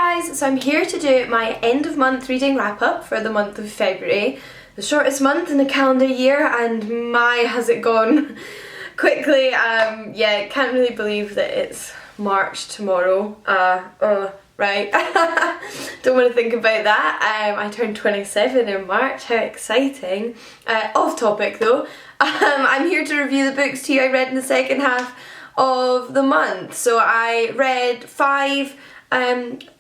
guys, so I'm here to do my end of month reading wrap up for the month of February, the shortest month in the calendar year, and my has it gone quickly. Yeah, can't really believe that it's March tomorrow. Right. Don't want to think about that. I turned 27 in March, how exciting. Off topic though, I'm here to review the books to you I read in the second half of the month. So I read 5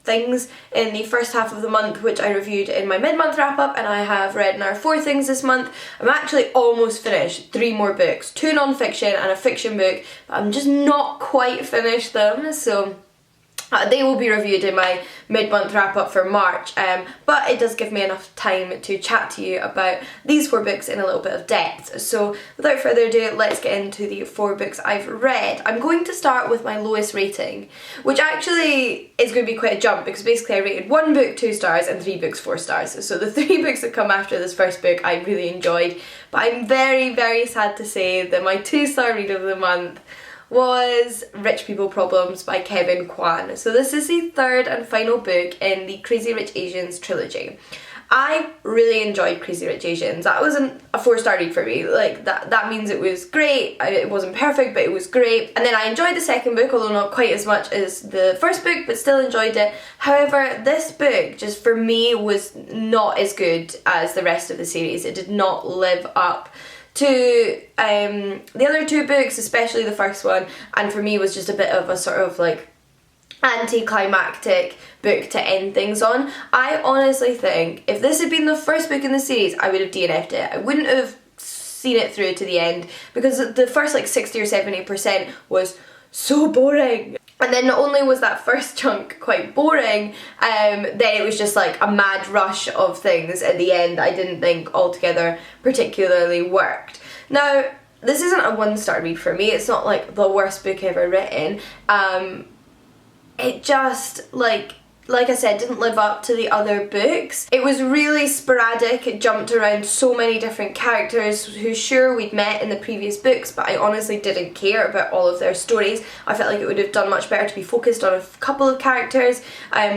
things in the first half of the month, which I reviewed in my mid-month wrap-up, and I have read now 4 things this month. I'm actually almost finished 3 more books, 2 non-fiction and a fiction book, but I'm just not quite finished them, so they will be reviewed in my mid-month wrap-up for March, but it does give me enough time to chat to you about these 4 books in a little bit of depth. So without further ado, let's get into the 4 books I've read. I'm going to start with my lowest rating, which actually is going to be quite a jump because basically I rated 1 book 2 stars and 3 books 4 stars. So the 3 books that come after this first book I really enjoyed, but I'm very, very sad to say that my 2-star read of the month was Rich People Problems by Kevin Kwan. So this is the 3rd and final book in the Crazy Rich Asians trilogy. I really enjoyed Crazy Rich Asians. That wasn't a 4-star read for me. Like that means it was great. It wasn't perfect, but it was great. And then I enjoyed the second book, although not quite as much as the first book, but still enjoyed it. However, this book just for me was not as good as the rest of the series. It did not live up to the other 2 books, especially the first one, and for me was just a bit of a sort of like anticlimactic book to end things on. I honestly think if this had been the first book in the series, I would have DNF'd it. I wouldn't have seen it through to the end because the first like 60 or 70% was so boring. And then not only was that first chunk quite boring, then it was just like a mad rush of things at the end I didn't think altogether particularly worked. Now, this isn't a 1-star read for me, it's not like the worst book ever written. It just, like I said, didn't live up to the other books. It was really sporadic, it jumped around so many different characters who sure we'd met in the previous books, but I honestly didn't care about all of their stories. I felt like it would have done much better to be focused on a couple of characters.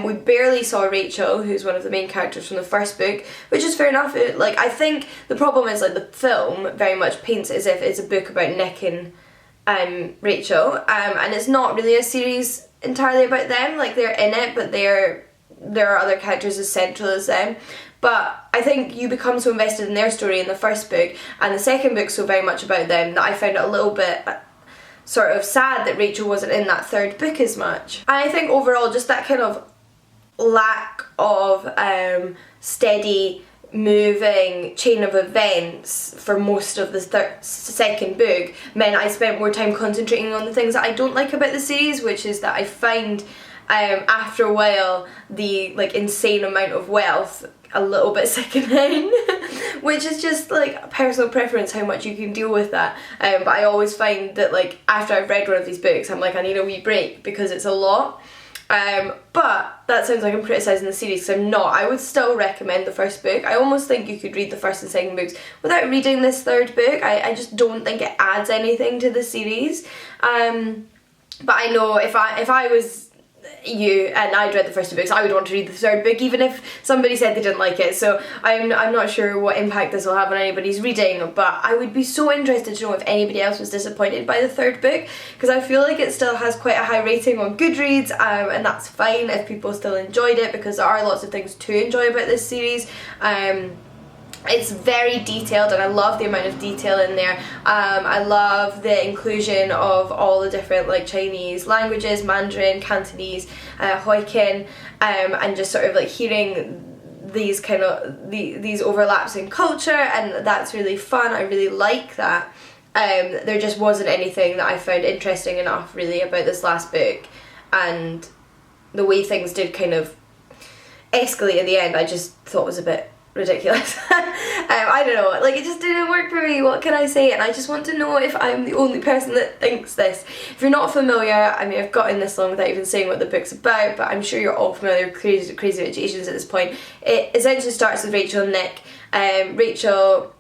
We barely saw Rachel, who's one of the main characters from the first book, which is fair enough. I think the problem is like the film very much paints it as if it's a book about Nick and Rachel, and it's not really a series entirely about them. Like, they're in it, but there are other characters as central as them. But I think you become so invested in their story in the first book, and the second book's so very much about them, that I found it a little bit sort of sad that Rachel wasn't in that 3rd book as much. And I think overall just that kind of lack of steady moving chain of events for most of the second book meant I spent more time concentrating on the things that I don't like about the series, which is that I find after a while the like insane amount of wealth a little bit sickening, which is just like a personal preference how much you can deal with that. But I always find that like after I've read one of these books I'm like, I need a wee break because it's a lot. But that sounds like I'm criticising the series, because I'm not. I would still recommend the first book. I almost think you could read the first and second books without reading this 3rd book. I just don't think it adds anything to the series. But I know if I was you and I'd read the first 2 books, I would want to read the 3rd book even if somebody said they didn't like it. So I'm not sure what impact this will have on anybody's reading, but I would be so interested to know if anybody else was disappointed by the 3rd book, because I feel like it still has quite a high rating on Goodreads, and that's fine if people still enjoyed it, because there are lots of things to enjoy about this series. It's very detailed and I love the amount of detail in there. I love the inclusion of all the different like Chinese languages, Mandarin, Cantonese, Hokkien, and just sort of like hearing these kind of these overlaps in culture, and that's really fun. I really like that. There just wasn't anything that I found interesting enough really about this last book, and the way things did kind of escalate at the end I just thought was a bit ridiculous. I don't know, like it just didn't work for me, what can I say? And I just want to know if I'm the only person that thinks this. If you're not familiar, I mean I've gotten this long without even saying what the book's about, but I'm sure you're all familiar with Crazy Rich Asians at this point. It essentially starts with Rachel and Nick. Rachel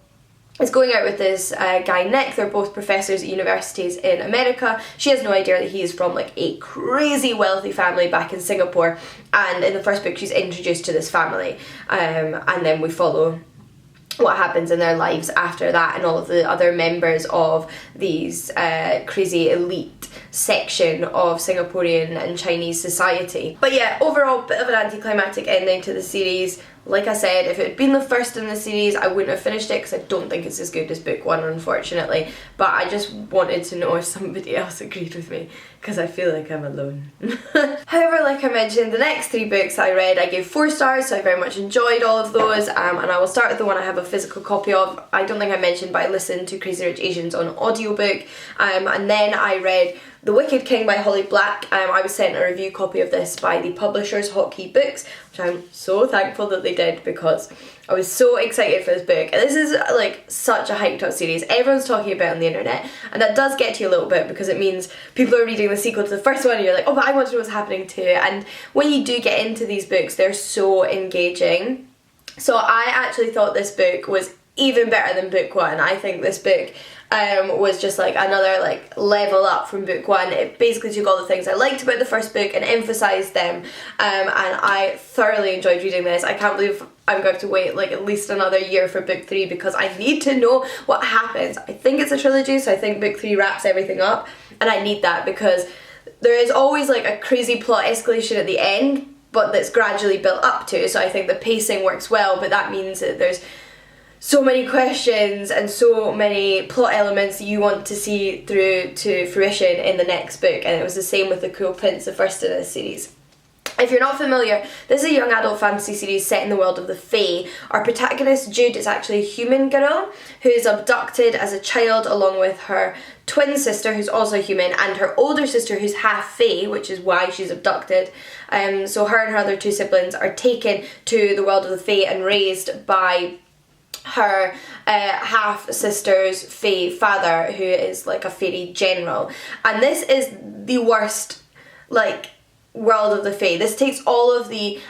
is going out with this guy Nick. They're both professors at universities in America. She has no idea that he is from like a crazy wealthy family back in Singapore, and in the first book she's introduced to this family, and then we follow what happens in their lives after that and all of the other members of these crazy elite section of Singaporean and Chinese society. But yeah, overall bit of an anticlimactic ending to the series. Like I said, if it had been the first in the series, I wouldn't have finished it because I don't think it's as good as book 1, unfortunately. But I just wanted to know if somebody else agreed with me, because I feel like I'm alone. However, like I mentioned, the next 3 books I read, I gave 4 stars, so I very much enjoyed all of those. And I will start with the one I have a physical copy of. I don't think I mentioned, but I listened to Crazy Rich Asians on audiobook. And then I read The Wicked King by Holly Black. I was sent a review copy of this by the publishers Hotkey Books, which I'm so thankful that they did, because I was so excited for this book. And this is like such a hyped up series. Everyone's talking about it on the internet, and that does get to you a little bit because it means people are reading the sequel to the first one and you're like, oh, but I want to know what's happening too. And when you do get into these books, they're so engaging. So I actually thought this book was even better than book 1. I think this book was just like another like level up from book 1. It basically took all the things I liked about the first book and emphasised them, and I thoroughly enjoyed reading this. I can't believe I'm going to wait like at least another year for book 3 because I need to know what happens. I think it's a trilogy, so I think book 3 wraps everything up, and I need that because there is always like a crazy plot escalation at the end, but that's gradually built up to, so I think the pacing works well, but that means that there's so many questions and so many plot elements you want to see through to fruition in the next book, and it was the same with The Cruel Prince, the first in this series. If you're not familiar, this is a young adult fantasy series set in the world of the Fae. Our protagonist, Jude, is actually a human girl who is abducted as a child along with her twin sister, who's also human, and her older sister, who's half Fae, which is why she's abducted. So her and her other 2 siblings are taken to the world of the Fae and raised by her half-sister's Fae father, who is like a fairy general. And this is the worst, like, world of the Fae. This takes all of the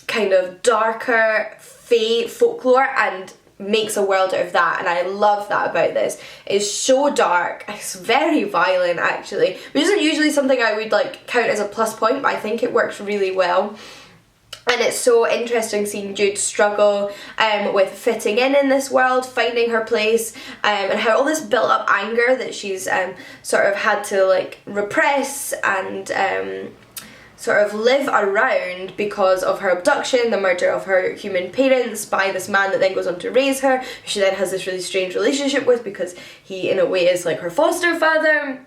kind of darker Fae folklore and makes a world out of that, and I love that about this. It's so dark, it's very violent actually, which isn't usually something I would like count as a plus point, but I think it works really well. And it's so interesting seeing Jude struggle with fitting in this world, finding her place, and how all this built up anger that she's sort of had to like repress and sort of live around because of her abduction, the murder of her human parents by this man that then goes on to raise her, who she then has this really strange relationship with because he in a way is like her foster father.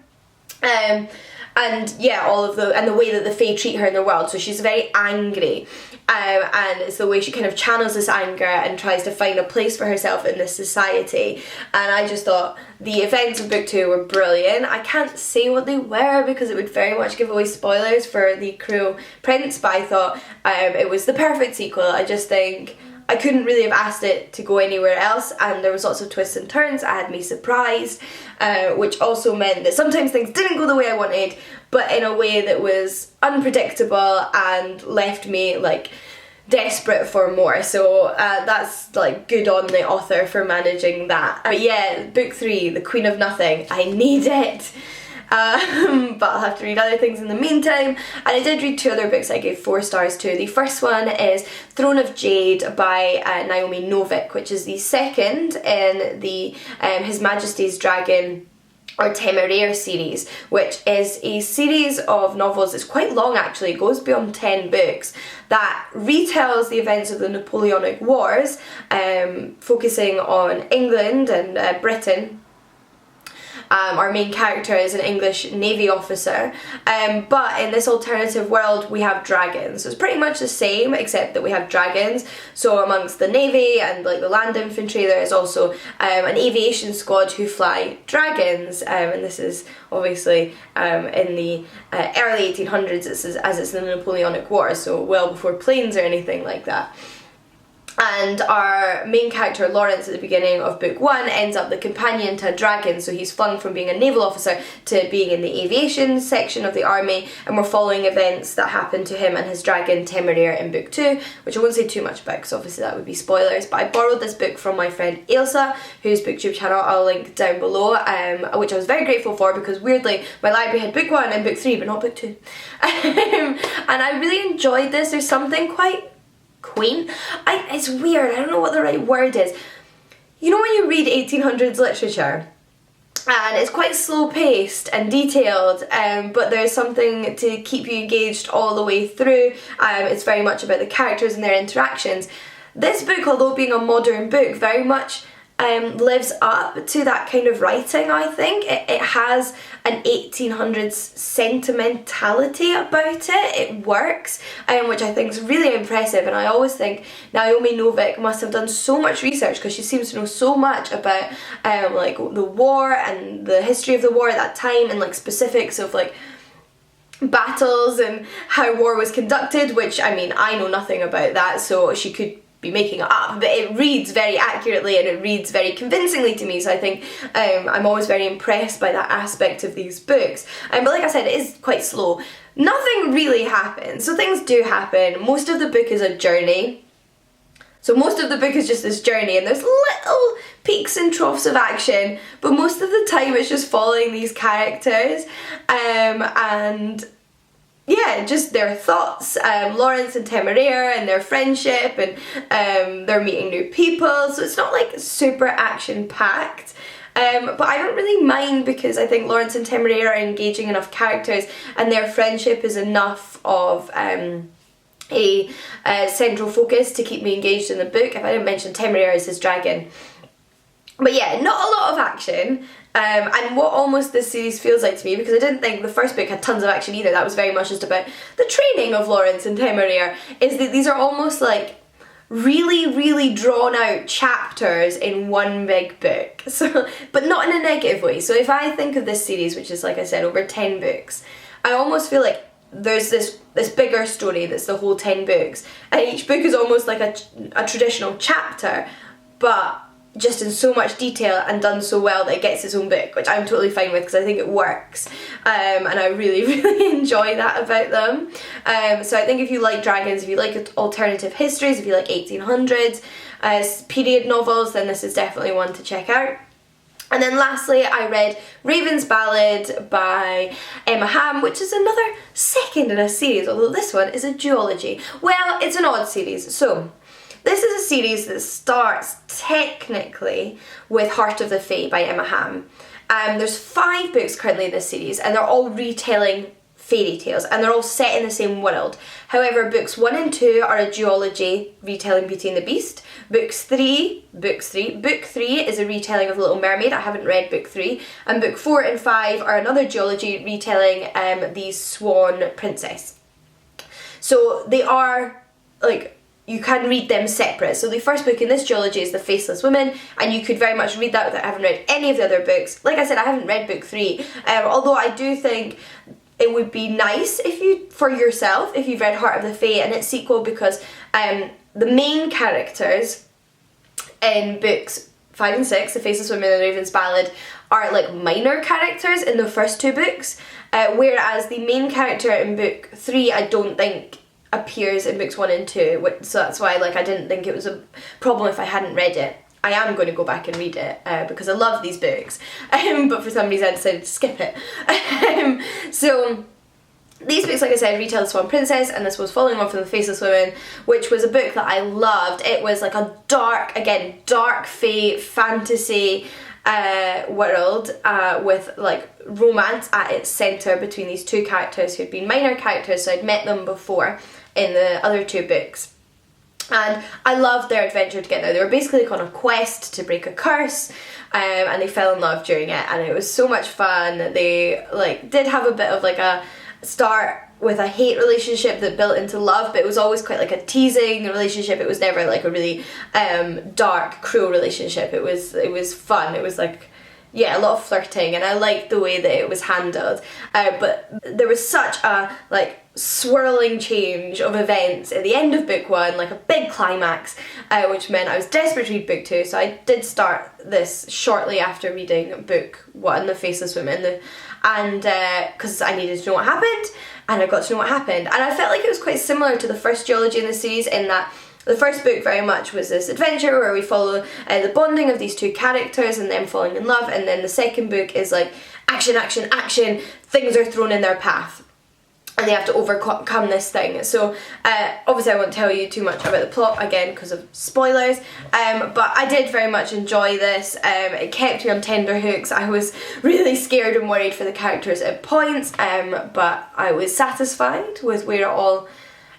And yeah, all of the way that the Fae treat her in the world. So she's very angry, and it's the way she kind of channels this anger and tries to find a place for herself in this society. And I just thought the events of book 2 were brilliant. I can't say what they were because it would very much give away spoilers for The Cruel Prince, but I thought it was the perfect sequel. I just think I couldn't really have asked it to go anywhere else, and there was lots of twists and turns that had me surprised, which also meant that sometimes things didn't go the way I wanted, but in a way that was unpredictable and left me like desperate for more. So that's like good on the author for managing that. But yeah, book 3, The Queen of Nothing, I need it. But I'll have to read other things in the meantime. And I did read 2 other books I gave 4 stars to. The first one is Throne of Jade by NAOMI NOVIK, which is the second in the His Majesty's Dragon or Temeraire series, which is a series of novels. It's quite long actually, it goes beyond 10 books, that retells the events of the Napoleonic Wars, focusing on England and Britain. Our main character is an English Navy officer, but in this alternative world we have dragons. So it's pretty much the same except that we have dragons. So amongst the Navy and like the land infantry there is also an aviation squad who fly dragons, and this is obviously in the early 1800s, as it's the Napoleonic Wars, so well before planes or anything like that. And our main character, Lawrence, at the beginning of book 1 ends up the companion to a dragon, so he's flung from being a naval officer to being in the aviation section of the army, and we're following events that happen to him and his dragon Temeraire in book 2, which I won't say too much about because obviously that would be spoilers, but I borrowed this book from my friend Ailsa, whose booktube channel I'll link down below, which I was very grateful for because weirdly my library had book 1 and book 3 but not book 2. And I really enjoyed this. There's something quite quaint. It's weird, I don't know what the right word is. You know when you read 1800s literature and it's quite slow paced and detailed, but there's something to keep you engaged all the way through. It's very much about the characters and their interactions. This book, although being a modern book, very much lives up to that kind of writing, I think. It has an 1800s sentimentality about it. It works, which I think is really impressive, and I always think Naomi Novik must have done so much research because she seems to know so much about like the war and the history of the war at that time, and like specifics of like battles and how war was conducted, which I mean I know nothing about that, so she could be making it up, but it reads very accurately and it reads very convincingly to me, so I think I'm always very impressed by that aspect of these books. But like I said, it is quite slow. Nothing really happens, so things do happen. Most of the book is a journey. So most of the book is just this journey, and there's little peaks and troughs of action, but most of the time it's just following these characters and yeah, just their thoughts, Lawrence and Temeraire and their friendship, and they're meeting new people, so it's not like super action packed. But I don't really mind because I think Lawrence and Temeraire are engaging enough characters and their friendship is enough of a central focus to keep me engaged in the book. If I didn't mention, Temeraire is his dragon. But yeah, not a lot of action. And what almost this series feels like to me, because I didn't think the first book had tons of action either, that was very much just about the training of Lawrence and Temeraire, is that these are almost like really drawn out chapters in one big book. So, but not in a negative way. So if I think of this series, which is like I said over 10 books, I almost feel like there's this bigger story that's the whole 10 books, and each book is almost like a traditional chapter, but just in so much detail and done so well that it gets its own book, which I'm totally fine with because I think it works, and I really enjoy that about them. So I think if you like dragons, if you like alternative histories, if you like 1800s period novels, then this is definitely one to check out. And then lastly, I read Raven's Ballad by Emma Hamm, which is another second in a series, although this one is a duology. Well, it's an odd series. So this is a series that starts technically with Heart of the Fae by Emma Hamm. There's 5 books currently in this series, and they're all retelling fairy tales, and they're all set in the same world. However, books 1 and 2 are a duology retelling Beauty and the Beast. Book 3 is a retelling of Little Mermaid. I haven't read book 3. And book 4 and 5 are another duology retelling the Swan Princess. So they are like, you can read them separate. So the first book in this duology is The Faceless Woman, and you could very much read that without having read any of the other books. Like I said, I haven't read book 3, although I do think it would be nice if you've read Heart of the Fae and its sequel, because the main characters in books 5 and 6, The Faceless Woman and Raven's Ballad, are like minor characters in the first 2 books, whereas the main character in book 3 I don't think appears in books 1 and 2, so that's why I didn't think it was a problem if I hadn't read it. I am going to go back and read it because I love these books, but for some reason I decided to skip it. So these books, like I said, retell The Swan Princess, and this was following on from The Faceless Woman, which was a book that I loved. It was like a dark fae fantasy world with like romance at its centre between these 2 characters who'd been minor characters, so I'd met them before in the other 2 books. And I loved their adventure together. They were basically on a quest to break a curse, and they fell in love during it, and it was so much fun. They did have a bit of like a start with a hate relationship that built into love, but it was always quite like a teasing relationship. It was never like a really dark, cruel relationship. It was fun. It was like yeah, a lot of flirting, and I liked the way that it was handled, but there was such a like swirling change of events at the end of book 1, like a big climax, which meant I was desperate to read book 2, so I did start this shortly after reading book 1, The Faceless Women, and because I needed to know what happened, and I got to know what happened, and I felt like it was quite similar to the first duology in the series, in that the first book very much was this adventure where we follow the bonding of these two characters and them falling in love, and then the second book is like action, action, action, things are thrown in their path and they have to overcome this thing. So obviously I won't tell you too much about the plot again because of spoilers, but I did very much enjoy this. It kept me on tenterhooks. I was really scared and worried for the characters at points, but I was satisfied with where it all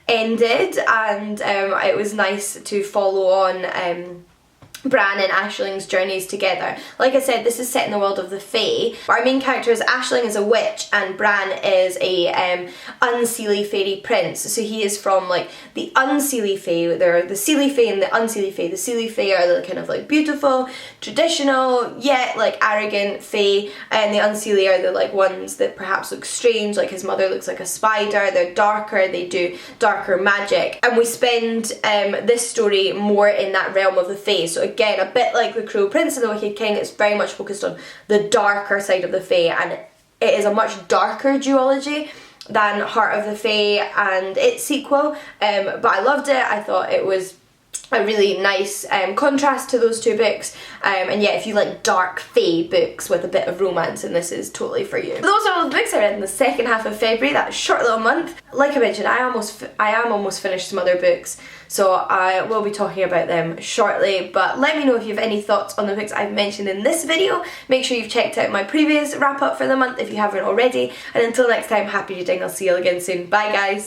ended, and it was nice to follow on Bran and Aisling's journeys together. Like I said, this is set in the world of the Fae. Our main character is Aisling is a witch and Bran is a unseelie fairy prince. So he is from like the unseelie Fae. There are the seelie Fae and the unseelie Fae. The seelie Fae are the kind of like beautiful, traditional, yet like arrogant Fae, and the unseelie are the like ones that perhaps look strange, like his mother looks like a spider. They're darker, they do darker magic, and we spend this story more in that realm of the Fae. So again, a bit like The Cruel Prince and The Wicked King, it's very much focused on the darker side of the Fae, and it is a much darker duology than Heart of the Fae and its sequel, but I loved it. I thought it was a really nice contrast to those two books, and yeah, if you like dark Fae books with a bit of romance, and this is totally for you. Those are all the books I read in the second half of February, that short little month. Like I mentioned, I am almost finished some other books, so I will be talking about them shortly, but let me know if you have any thoughts on the books I've mentioned in this video. Make sure you've checked out my previous wrap up for the month if you haven't already, and until next time, happy reading. I'll see you all again soon. Bye guys!